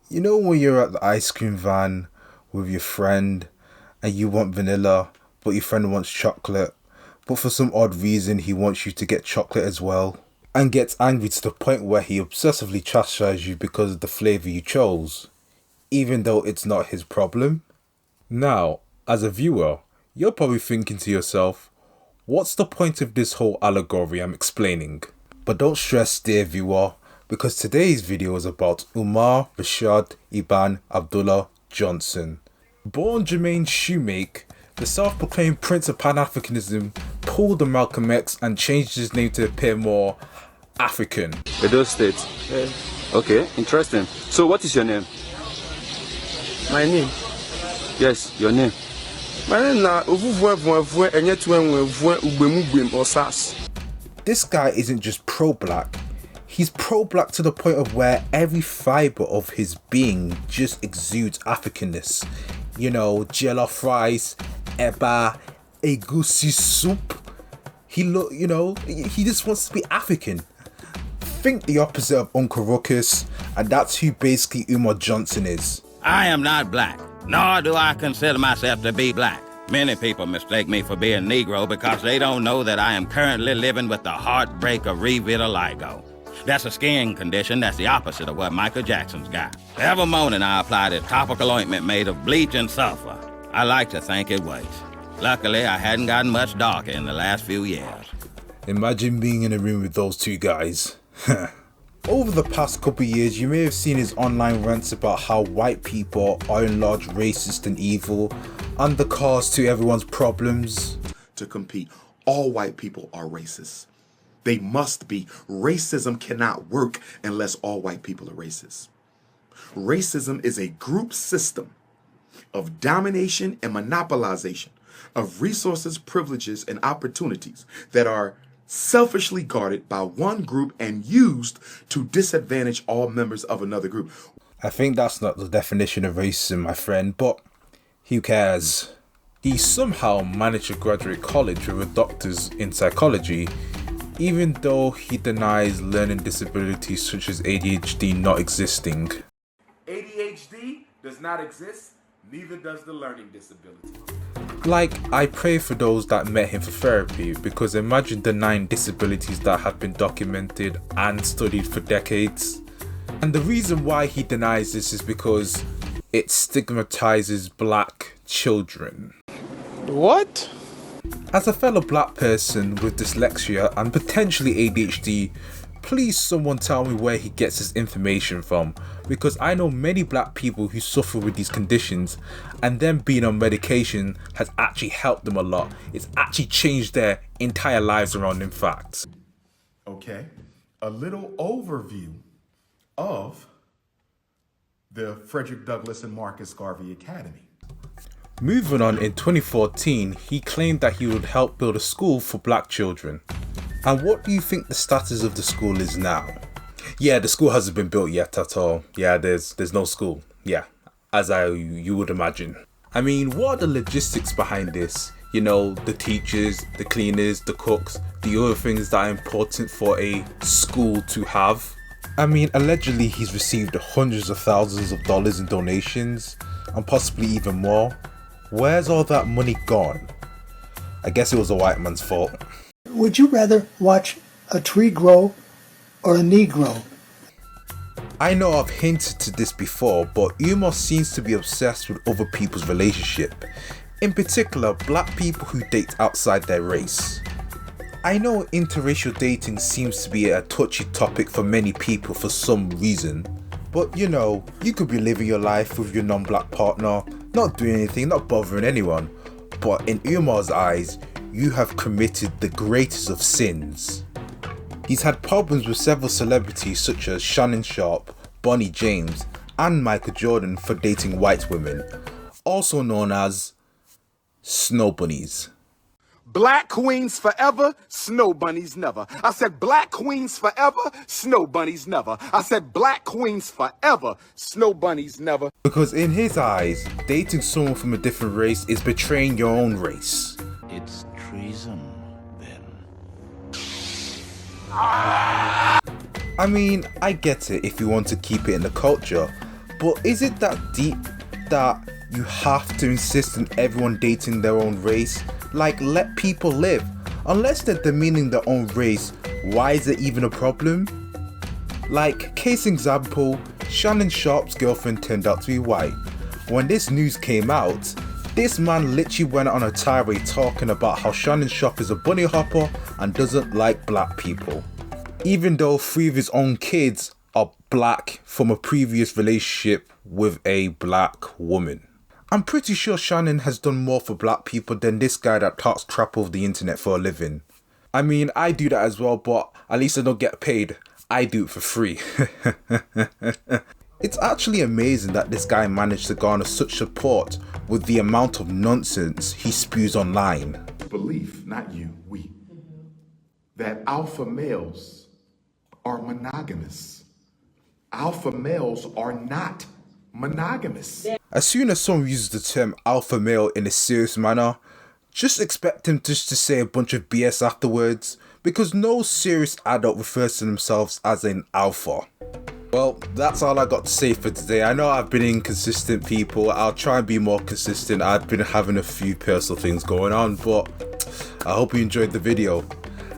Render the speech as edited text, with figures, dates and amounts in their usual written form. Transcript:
You know when you're at the ice cream van with your friend and you want vanilla, but your friend wants chocolate, but for some odd reason he wants you to get chocolate as well, and gets angry to the point where he obsessively chastises you because of the flavour you chose, even though it's not his problem? Now, as a viewer, you're probably thinking to yourself, what's the point of this whole allegory I'm explaining? But don't stress, dear viewer, because today's video is about Umar Rashad Ibn Abdullah Johnson. Born Jermaine Shoemake, the self-proclaimed Prince of Pan-Africanism pulled a Malcolm X and changed his name to appear more African. Edo State. Yeah. Okay, interesting. So what is your name? My name? Yes, your name. My name na Osas. This guy isn't just pro-black, he's pro-black to the point of where every fibre of his being just exudes Africanness. You know, jollof rice, eba, egusi soup. He just wants to be African. Think the opposite of Uncle Ruckus, and that's who basically Umar Johnson is. I am not black, nor do I consider myself to be black. Many people mistake me for being Negro because they don't know that I am currently living with the heartbreak of revitiligo. That's a skin condition that's the opposite of what Michael Jackson's got. Every morning I apply this topical ointment made of bleach and sulfur. I like to think it works. Luckily, I hadn't gotten much darker in the last few years. Imagine being in a room with those two guys. Over the past couple of years, you may have seen his online rants about how white people are in large racist and evil, and the cause to everyone's problems. To compete, all white people are racist. They must be. Racism cannot work unless all white people are racist. Racism is a group system of domination and monopolization of resources, privileges, and opportunities that are selfishly guarded by one group and used to disadvantage all members of another group. I think that's not the definition of racism, my friend, but who cares? He somehow managed to graduate college with a doctor's in psychology, even though he denies learning disabilities such as ADHD not existing. ADHD does not exist, neither does the learning disability. Like, I pray for those that met him for therapy, because imagine denying disabilities that have been documented and studied for decades. And the reason why he denies this is because it stigmatizes black children. What? As a fellow black person with dyslexia and potentially ADHD, please someone tell me where he gets his information from, because I know many black people who suffer with these conditions, and them being on medication has actually helped them a lot. It's actually changed their entire lives around, in fact. Okay, a little overview of the Frederick Douglass and Marcus Garvey Academy. Moving on, in 2014, he claimed that he would help build a school for black children. And what do you think the status of the school is now? Yeah, the school hasn't been built yet at all. Yeah, there's no school. Yeah, as you would imagine. I mean, what are the logistics behind this? You know, the teachers, the cleaners, the cooks, the other things that are important for a school to have. I mean, allegedly he's received hundreds of thousands of dollars in donations, and possibly even more. Where's all that money gone? I guess it was a white man's fault. Would you rather watch a tree grow or a Negro? I know I've hinted to this before, but Umar seems to be obsessed with other people's relationship. In particular, black people who date outside their race. I know interracial dating seems to be a touchy topic for many people for some reason. But you know, you could be living your life with your non-black partner, not doing anything, not bothering anyone. But in Umar's eyes, you have committed the greatest of sins. He's had problems with several celebrities such as Shannon Sharpe, Bonnie James, and Michael Jordan for dating white women, also known as snow bunnies. Black queens forever, snow bunnies never. I said black queens forever, snow bunnies never. I said black queens forever, snow bunnies never. Because in his eyes, dating someone from a different race is betraying your own race. It's treason, then. I mean, I get it if you want to keep it in the culture, but is it that deep that you have to insist on everyone dating their own race? Like, let people live. Unless they're demeaning their own race, why is it even a problem? Like, case example, Shannon Sharp's girlfriend turned out to be white. When this news came out, this man literally went on a tirade talking about how Shannon Sharp is a bunny hopper and doesn't like black people. Even though 3 of his own kids are black from a previous relationship with a black woman. I'm pretty sure Shannon has done more for black people than this guy that talks crap over the internet for a living. I mean, I do that as well, but at least I don't get paid. I do it for free. It's actually amazing that this guy managed to garner such support with the amount of nonsense he spews online. Belief, not you, we, that alpha males are monogamous. Alpha males are not monogamous. As soon as someone uses the term alpha male in a serious manner, just expect him just to say a bunch of BS afterwards, because no serious adult refers to themselves as an alpha. Well, that's all I got to say for today. I know I've been inconsistent, people. I'll try and be more consistent. I've been having a few personal things going on, but I hope you enjoyed the video.